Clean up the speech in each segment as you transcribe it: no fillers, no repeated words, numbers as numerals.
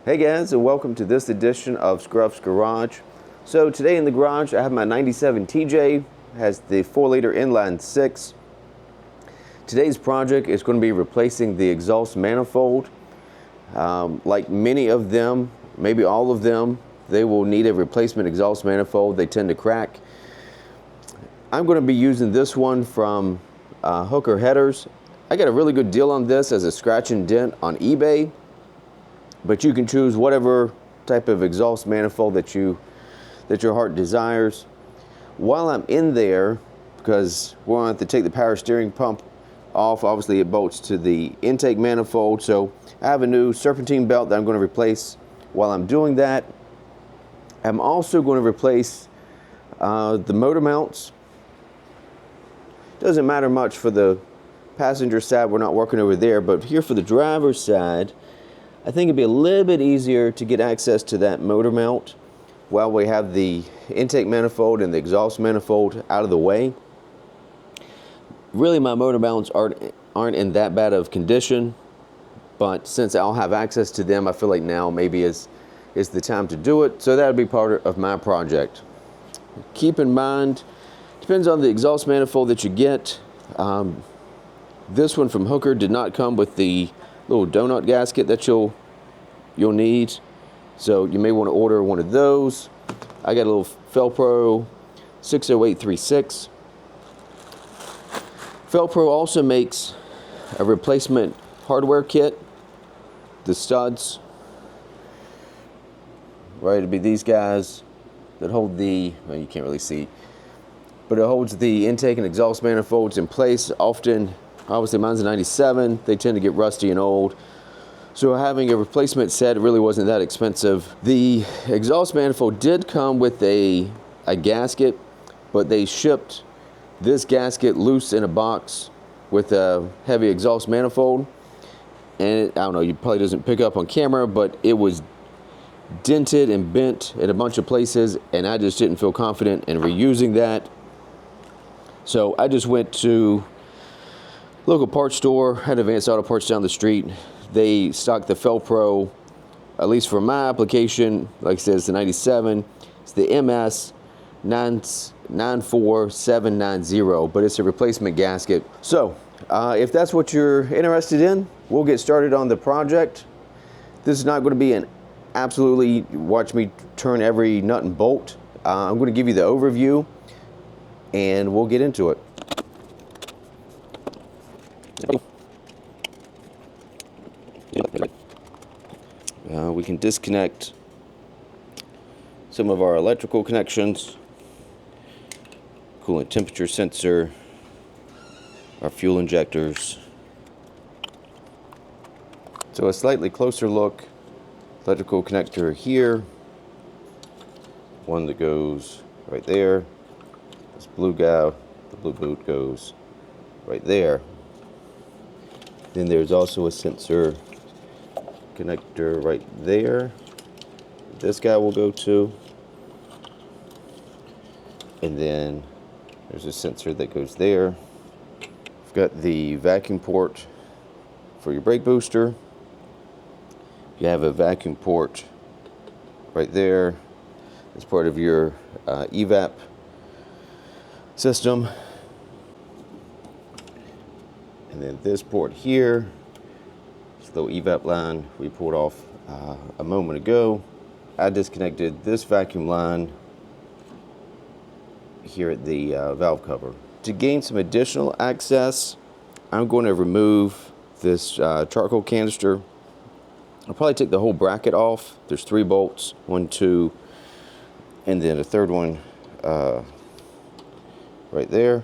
Hey guys, and welcome to this edition of Scruff's Garage. So today in the garage I have my 97 TJ, has the 4-liter inline 6. Today's project is going to be replacing the exhaust manifold. Like many of them, maybe all of them, they will need a replacement exhaust manifold. They tend to crack. I'm going to be using this one from Hooker Headers. I got a really good deal on this as a scratch and dent on eBay. But you can choose whatever type of exhaust manifold that your heart desires. While I'm in there, because we're going to have to take the power steering pump off, obviously it bolts to the intake manifold, so I have a new serpentine belt that I'm going to replace. While I'm doing that, I'm also going to replace the motor mounts. Doesn't matter much for the passenger side, we're not working over there, but here for the driver's side, I think it'd be a little bit easier to get access to that motor mount while we have the intake manifold and the exhaust manifold out of the way. Really, my motor mounts aren't in that bad of condition, but since I'll have access to them, I feel like now maybe is the time to do it. So that'll be part of my project. Keep in mind, depends on the exhaust manifold that you get. This one from Hooker did not come with the little donut gasket that you'll need, so you may want to order one of those. I got a little Felpro 60836. Felpro also makes a replacement hardware kit. The studs, right, it'd be these guys that hold the, well, you can't really see, but it holds the intake and exhaust manifolds in place. Often, obviously mine's a 97, they tend to get rusty and old. So having a replacement set really wasn't that expensive. The exhaust manifold did come with a gasket, but they shipped this gasket loose in a box with a heavy exhaust manifold. And I don't know, it probably doesn't pick up on camera, but it was dented and bent in a bunch of places, and I just didn't feel confident in reusing that. So I just went to local parts store, had Advanced Auto Parts down the street. They stock the Felpro, at least for my application, like I said, it's the 97. It's the MS 94790, but it's a replacement gasket. So, if that's what you're interested in, we'll get started on the project. This is not going to be an absolutely watch me turn every nut and bolt. I'm going to give you the overview, and we'll get into it. We can disconnect some of our electrical connections, coolant temperature sensor, our fuel injectors. So a slightly closer look, electrical connector here, one that goes right there. This blue guy, the blue boot goes right there. Then there's also a sensor connector right there. This guy will go to. And then there's a sensor that goes there. We've got the vacuum port for your brake booster. You have a vacuum port right there as part of your evap system. And then this port here, this little evap line we pulled off a moment ago. I disconnected this vacuum line here at the valve cover. To gain some additional access, I'm going to remove this charcoal canister. I'll probably take the whole bracket off. There's 3 bolts, 1, 2, and then a third one right there.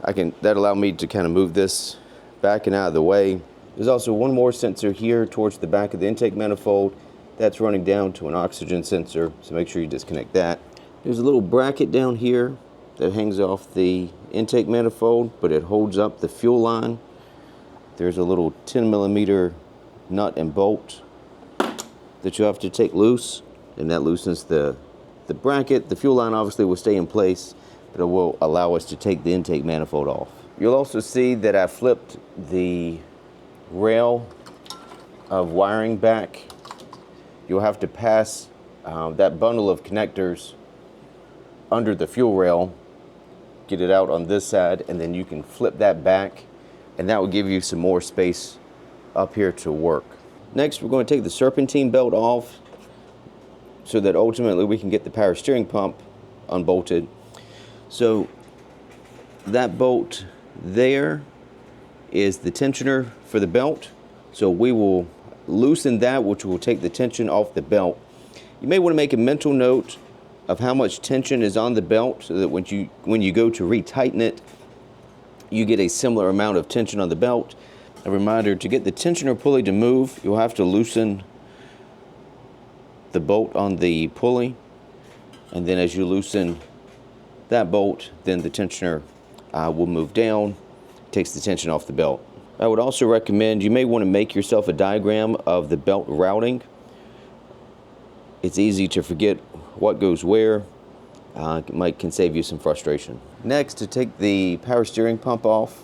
That allowed me to kind of move this back and out of the way. There's also one more sensor here towards the back of the intake manifold. That's running down to an oxygen sensor, so make sure you disconnect that. There's a little bracket down here that hangs off the intake manifold, but it holds up the fuel line. There's a little 10mm nut and bolt that you have to take loose, and that loosens the bracket. The fuel line obviously will stay in place, but it will allow us to take the intake manifold off. You'll also see that I flipped the rail of wiring back you'll have to pass that bundle of connectors under the fuel rail, get it out on this side, and then you can flip that back, and that will give you some more space up here to work. Next, we're going to take the serpentine belt off so that ultimately we can get the power steering pump unbolted. So that bolt there is the tensioner for the belt. So we will loosen that, which will take the tension off the belt. You may want to make a mental note of how much tension is on the belt so that when you go to retighten it, you get a similar amount of tension on the belt. A reminder, to get the tensioner pulley to move, you'll have to loosen the bolt on the pulley, and then as you loosen that bolt, then the tensioner will move down, takes the tension off the belt. I would also recommend, you may want to make yourself a diagram of the belt routing. It's easy to forget what goes where. Can save you some frustration. Next, to take the power steering pump off,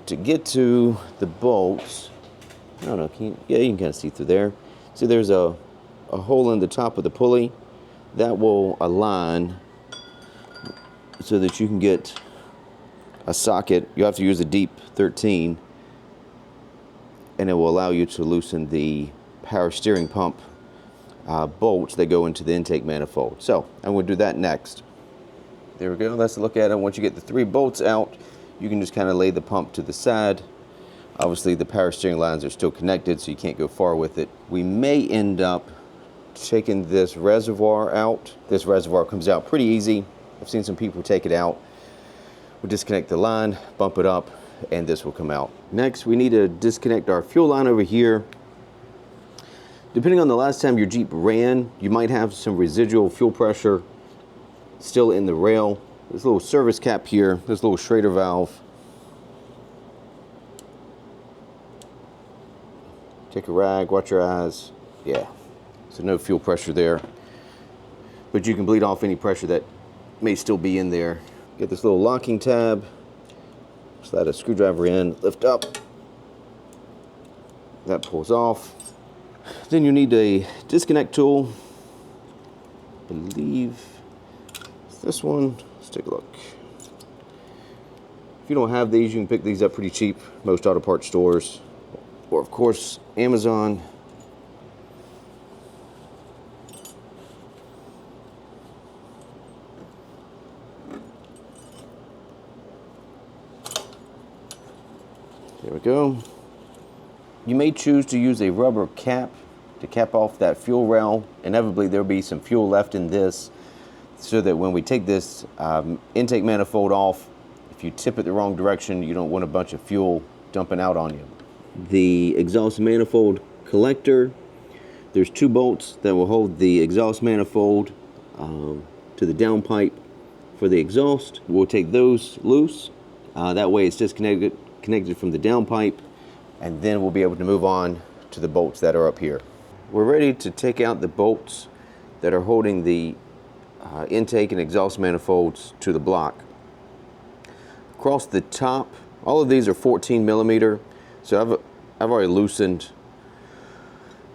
to get to the bolts, I don't know, you can kind of see through there. See, there's a hole in the top of the pulley that will align so that you can get a socket. You have to use a deep 13, and it will allow you to loosen the power steering pump bolts that go into the intake manifold. So I'm going to do that next. There we go. Let's look at it. Once you get the 3 bolts out, you can just kind of lay the pump to the side. Obviously the power steering lines are still connected, so you can't go far with it. We may end up taking this reservoir out. This reservoir comes out pretty easy. I've seen some people take it out. We'll disconnect the line, bump it up, and this will come out. Next, we need to disconnect our fuel line over here. Depending on the last time your Jeep ran, you might have some residual fuel pressure still in the rail. There's a little service cap here. There's a little Schrader valve. Take a rag, watch your eyes. Yeah, so no fuel pressure there. But you can bleed off any pressure that may still be in there. Get this little locking tab. Slide a screwdriver in, lift up. That pulls off. Then you need a disconnect tool. I believe it's this one. Let's take a look. If you don't have these, you can pick these up pretty cheap, most auto parts stores, or of course, Amazon. There we go. You may choose to use a rubber cap to cap off that fuel rail. Inevitably, there'll be some fuel left in this, so that when we take this intake manifold off, if you tip it the wrong direction, you don't want a bunch of fuel dumping out on you. The exhaust manifold collector, there's 2 bolts that will hold the exhaust manifold to the downpipe for the exhaust. We'll take those loose. That way it's disconnected from the downpipe, and then we'll be able to move on to the bolts that are up here. We're ready to take out the bolts that are holding the intake and exhaust manifolds to the block. Across the top, all of these are 14 millimeter, so I've already loosened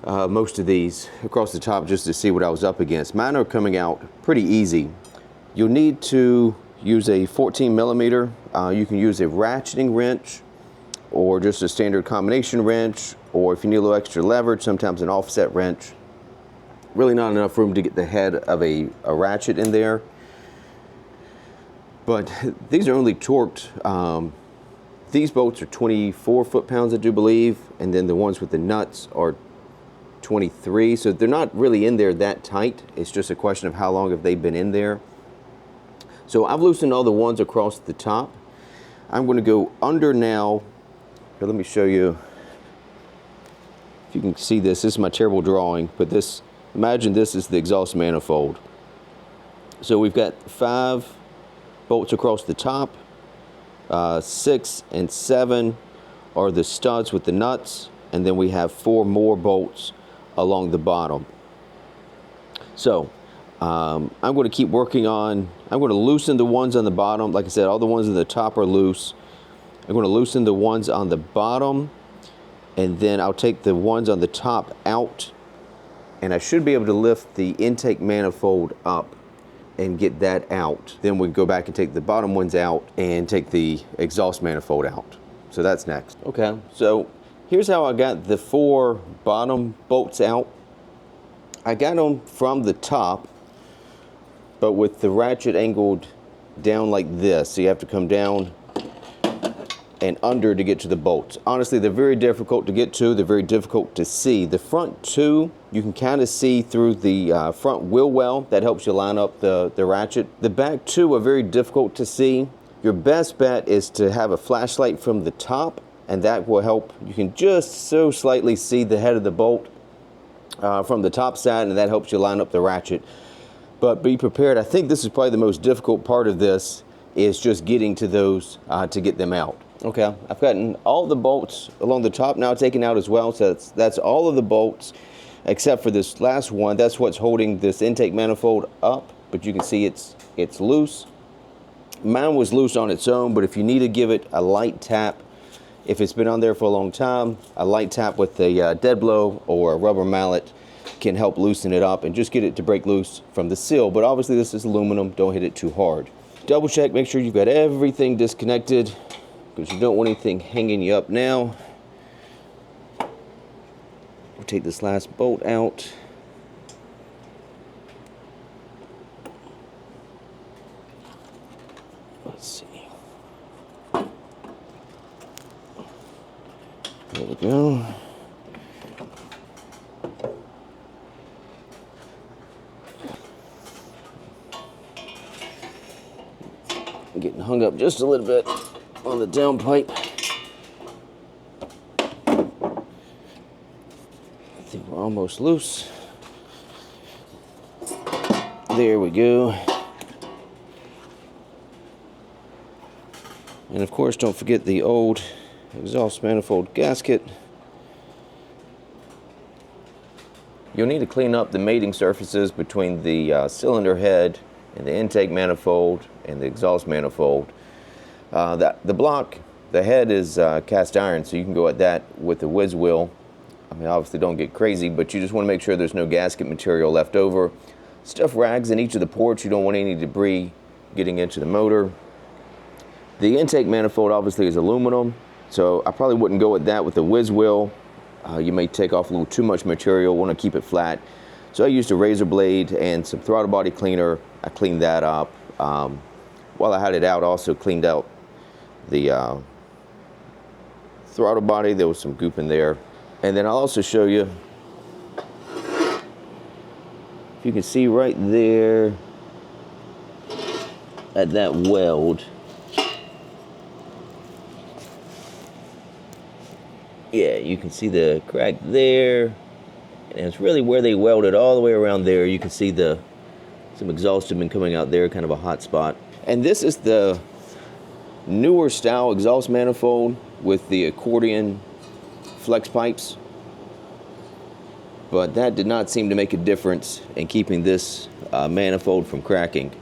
most of these across the top just to see what I was up against. Mine are coming out pretty easy. You'll need to use a 14 millimeter. You can use a ratcheting wrench, or just a standard combination wrench, or if you need a little extra leverage, sometimes an offset wrench. Really not enough room to get the head of a ratchet in there. But these are only torqued. These bolts are 24 foot-pounds, I do believe, and then the ones with the nuts are 23, so they're not really in there that tight. It's just a question of how long have they been in there. So I've loosened all the ones across the top. I'm going to go under now. Here, let me show you. If you can see this, this is my terrible drawing, but this, imagine this is the exhaust manifold. So we've got 5 bolts across the top, 6 and 7 are the studs with the nuts, and then we have 4 more bolts along the bottom. So I'm going to keep working on, I'm going to loosen the ones on the bottom. Like I said, all the ones on the top are loose. I'm going to loosen the ones on the bottom, and then I'll take the ones on the top out and I should be able to lift the intake manifold up and get that out. Then we go back and take the bottom ones out and take the exhaust manifold out. So that's next. Okay, so here's how I got the 4 bottom bolts out. I got them from the top, but with the ratchet angled down like this. So you have to come down and under to get to the bolts. Honestly, they're very difficult to get to. They're very difficult to see. The front 2, you can kind of see through the front wheel well. That helps you line up the ratchet. The back 2 are very difficult to see. Your best bet is to have a flashlight from the top, and that will help. You can just so slightly see the head of the bolt from the top side, and that helps you line up the ratchet. But be prepared. I think this is probably the most difficult part of this, is just getting to those to get them out. Okay, I've gotten all the bolts along the top now taken out as well. So that's all of the bolts except for this last one. That's what's holding this intake manifold up, but you can see it's loose. Mine was loose on its own, but if you need to give it a light tap, if it's been on there for a long time, a light tap with a dead blow or a rubber mallet can help loosen it up and just get it to break loose from the seal. But obviously this is aluminum, don't hit it too hard. Double check, make sure you've got everything disconnected, because you don't want anything hanging you up now. We'll take this last bolt out. Let's see. There we go. Getting hung up just a little bit on the downpipe. I think we're almost loose. There we go. And of course, don't forget the old exhaust manifold gasket. You'll need to clean up the mating surfaces between the cylinder head and the intake manifold and the exhaust manifold. The block, the head is cast iron, so you can go at that with the whiz wheel. I mean, obviously don't get crazy, but you just want to make sure there's no gasket material left over. Stuff rags in each of the ports. You don't want any debris getting into the motor. The intake manifold obviously is aluminum, so I probably wouldn't go at that with the whiz wheel. You may take off a little too much material, want to keep it flat. So I used a razor blade and some throttle body cleaner. I cleaned that up. While I had it out, I also cleaned out the throttle body. There was some goop in there. And then I'll also show you, if you can see right there at that weld. Yeah, you can see the crack there. And it's really where they welded all the way around there. You can see some exhaust had been coming out there, kind of a hot spot. And this is the newer style exhaust manifold with the accordion flex pipes. But that did not seem to make a difference in keeping this manifold from cracking.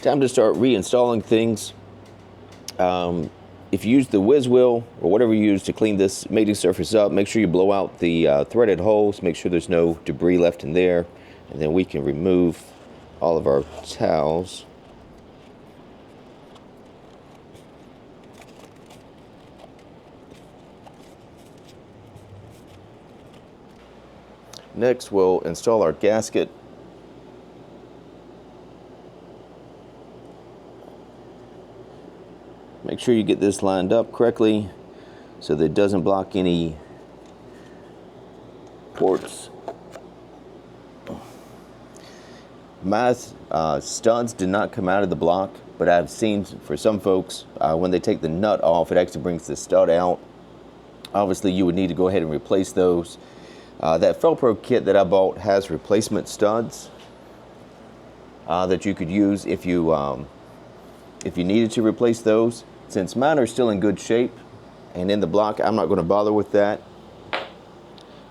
Time to start reinstalling things. If you use the whiz wheel or whatever you use to clean this mating surface up, make sure you blow out the threaded holes, make sure there's no debris left in there, and then we can remove all of our towels. Next, we'll install our gasket. Make sure you get this lined up correctly so that it doesn't block any ports. My studs did not come out of the block, but I've seen for some folks, when they take the nut off, it actually brings the stud out. Obviously, you would need to go ahead and replace those. That Felpro kit that I bought has replacement studs that you could use if you needed to replace those. Since mine are still in good shape and in the block, I'm not going to bother with that.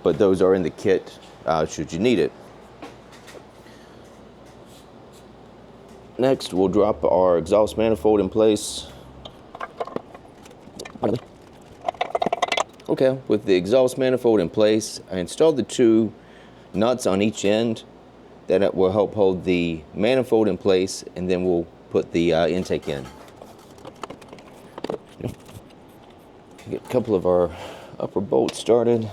But those are in the kit should you need it. Next, we'll drop our exhaust manifold in place. Okay, with the exhaust manifold in place, I installed the two nuts on each end that will help hold the manifold in place, and then we'll put the intake in. Get a couple of our upper bolts started.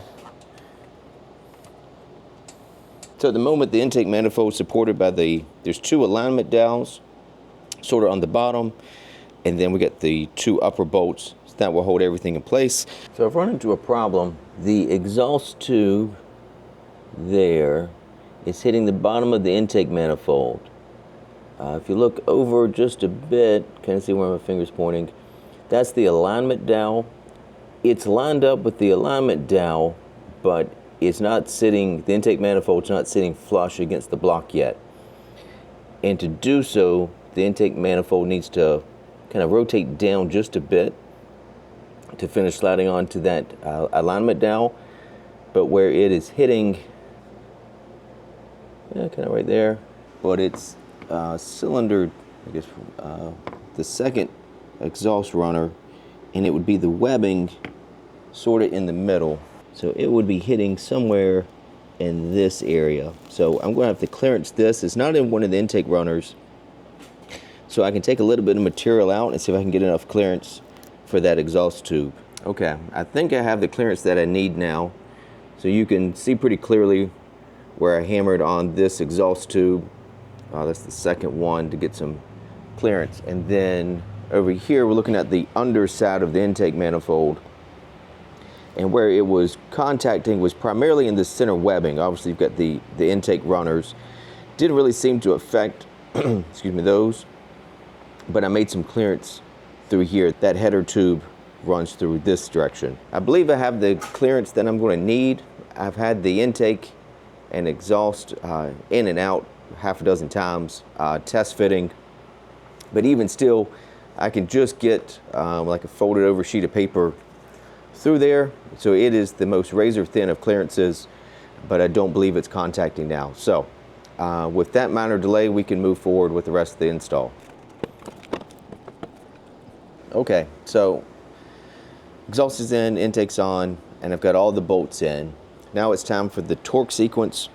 So at the moment, the intake manifold is supported by there's two alignment dowels sort of on the bottom, and then we get the two upper bolts that will hold everything in place. So I've run into a problem. The exhaust tube there is hitting the bottom of the intake manifold. If you look over just a bit, kind of see where my finger's pointing, that's the alignment dowel. It's lined up with the alignment dowel, but it's not sitting, the intake manifold's not sitting flush against the block yet. And to do so, the intake manifold needs to kind of rotate down just a bit to finish sliding onto that alignment dowel. But where it is hitting, yeah, kind of right there, but it's cylinder, I guess, the second exhaust runner, and it would be the webbing sort of in the middle. So it would be hitting somewhere in this area. So I'm going to have to clearance this. It's not in one of the intake runners, so I can take a little bit of material out and see if I can get enough clearance for that exhaust tube. Okay, I think I have the clearance that I need now. So you can see pretty clearly where I hammered on this exhaust tube. That's the second one to get some clearance. And then over here, we're looking at the underside of the intake manifold. And where it was contacting was primarily in the center webbing. Obviously, you've got the intake runners. Didn't really seem to affect excuse me, those. But I made some clearance through here. That header tube runs through this direction. I believe I have the clearance that I'm going to need. I've had the intake and exhaust in and out half a dozen times, test fitting. But even still, I can just get like a folded over sheet of paper through there. So it is the most razor thin of clearances, but I don't believe it's contacting now. So with that minor delay, we can move forward with the rest of the install. Okay, so exhaust is in, intake's on, and I've got all the bolts in. Now it's time for the torque sequence.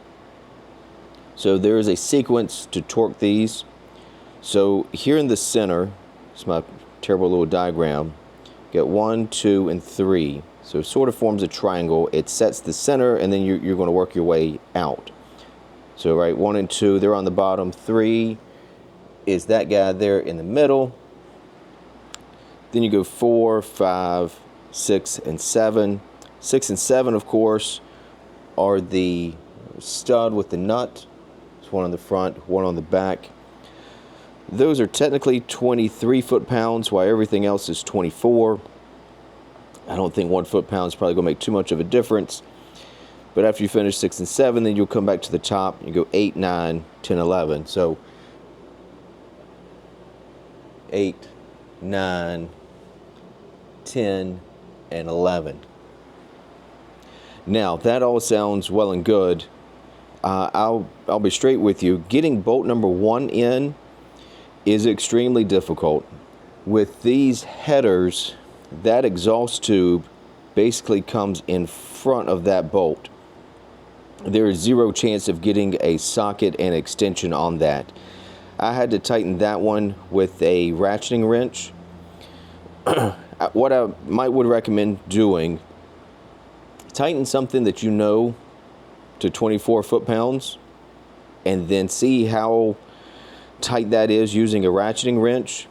So there is a sequence to torque these. So here in the center, it's my terrible little diagram, get 1, 2, and 3. So it sort of forms a triangle. It sets the center, and then you're going to work your way out. So right, 1 and 2, they're on the bottom. 3 is that guy there in the middle. Then you go 4, 5, 6, and 7. 6 and 7, of course, are the stud with the nut. There's one on the front, one on the back. Those are technically 23 foot-pounds, while everything else is 24. I don't think 1 foot-pound is probably going to make too much of a difference. But after you finish 6 and 7, then you'll come back to the top. You go 8, 9, 10, 11. So 8, 9, 10, and 11. Now, that all sounds well and good. I'll be straight with you. Getting bolt number 1 in is extremely difficult. With these headers, that exhaust tube basically comes in front of that bolt. There is zero chance of getting a socket and extension on that. I had to tighten that one with a ratcheting wrench. What I would recommend doing, tighten something that you know to 24 foot-pounds, and then see how tight that is using a ratcheting wrench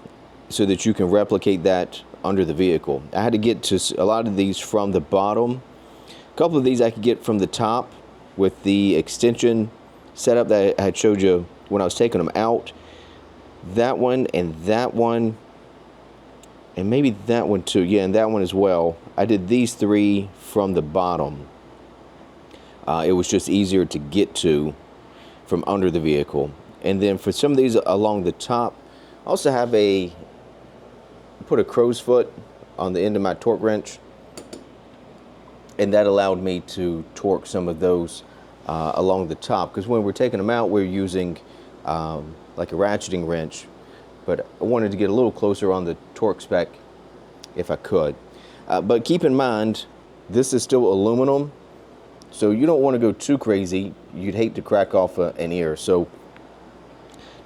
so that you can replicate that under the vehicle. I had to get to a lot of these from the bottom. A couple of these I could get from the top with the extension setup that I had showed you when I was taking them out. That one, and maybe that one too. Yeah, and that one as well. I did these 3 from the bottom. It was just easier to get to from under the vehicle. And then for some of these along the top, I also have put a crow's foot on the end of my torque wrench, and that allowed me to torque some of those along the top, because when we're taking them out, we're using like a ratcheting wrench, but I wanted to get a little closer on the torque spec if I could. But keep in mind, this is still aluminum, So you don't want to go too crazy. You'd hate to crack off an ear. So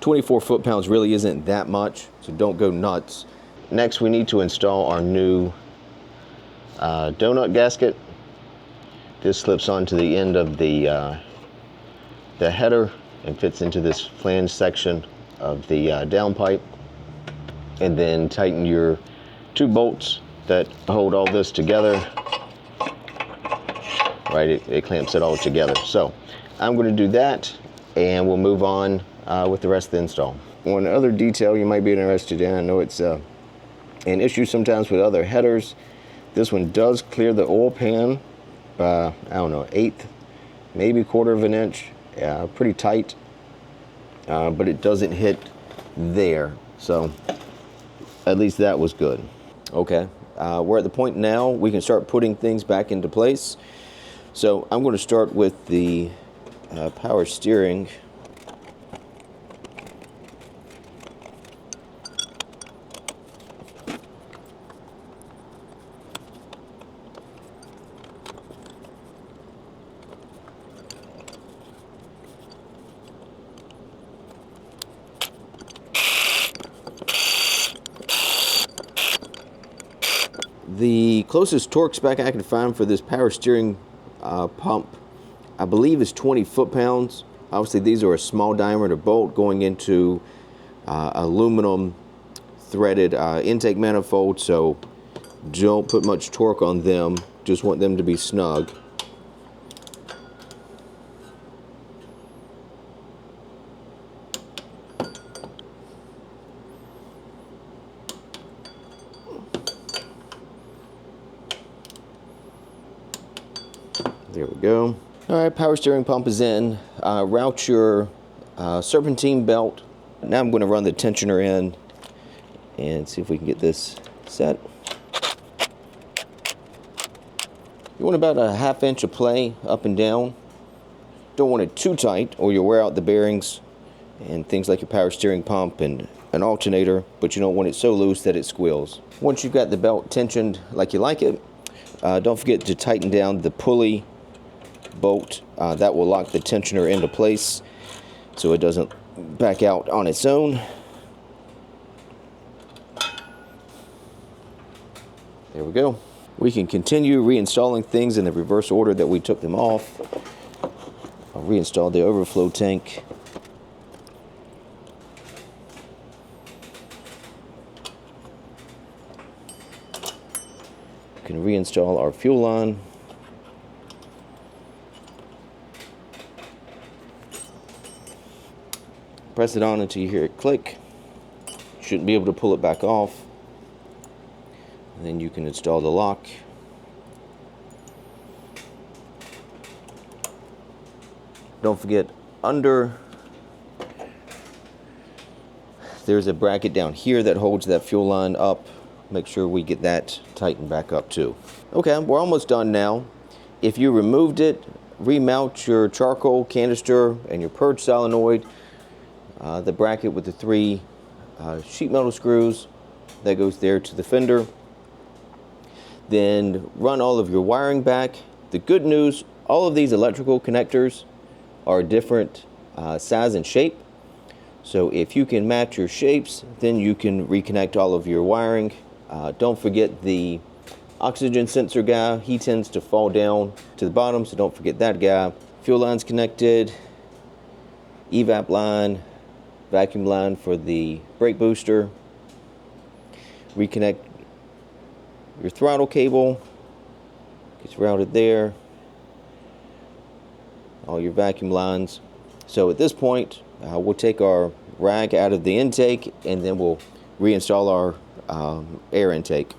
24 foot-pounds really isn't that much, so don't go nuts. Next, we need to install our new donut gasket. This slips onto the end of the header and fits into this flange section of the downpipe. And then tighten your 2 bolts that hold all this together. Right, it clamps it all together. So I'm going to do that, and we'll move on with the rest of the install. One other detail you might be interested in, I know it's an issue sometimes with other headers. This one does clear the oil pan by, I don't know, 1/8, maybe 1/4 of an inch, pretty tight, but it doesn't hit there. So at least that was good. Okay, we're at the point now we can start putting things back into place. So I'm going to start with the power steering. The closest torque spec I can find for this power steering pump, I believe, is 20 foot-pounds. Obviously, these are a small diameter bolt going into aluminum threaded intake manifold, so don't put much torque on them. Just want them to be snug. There we go. All right, power steering pump is in. Route your serpentine belt. Now I'm going to run the tensioner in and see if we can get this set. You want about a 1/2 inch of play up and down. Don't want it too tight or you'll wear out the bearings and things like your power steering pump and an alternator, but you don't want it so loose that it squeals. Once you've got the belt tensioned like you like it, don't forget to tighten down the pulley bolt. That will lock the tensioner into place so it doesn't back out on its own. There we go. We can continue reinstalling things in the reverse order that we took them off. I'll reinstall the overflow tank. We can reinstall our fuel line. Press it on until you hear it click. Shouldn't be able to pull it back off. And then you can install the lock. Don't forget, under there's a bracket down here that holds that fuel line up. Make sure we get that tightened back up too. Okay, we're almost done now. If you removed it, remount your charcoal canister and your purge solenoid. The bracket with the 3 sheet metal screws that goes there to the fender. Then run all of your wiring back. The good news, all of these electrical connectors are different size and shape. So if you can match your shapes, then you can reconnect all of your wiring. Don't forget the oxygen sensor guy. He tends to fall down to the bottom, so don't forget that guy. Fuel line's connected. Evap line, vacuum line for the brake booster. Reconnect your throttle cable. Gets routed there. All your vacuum lines. So at this point, we'll take our rag out of the intake and then we'll reinstall our air intake.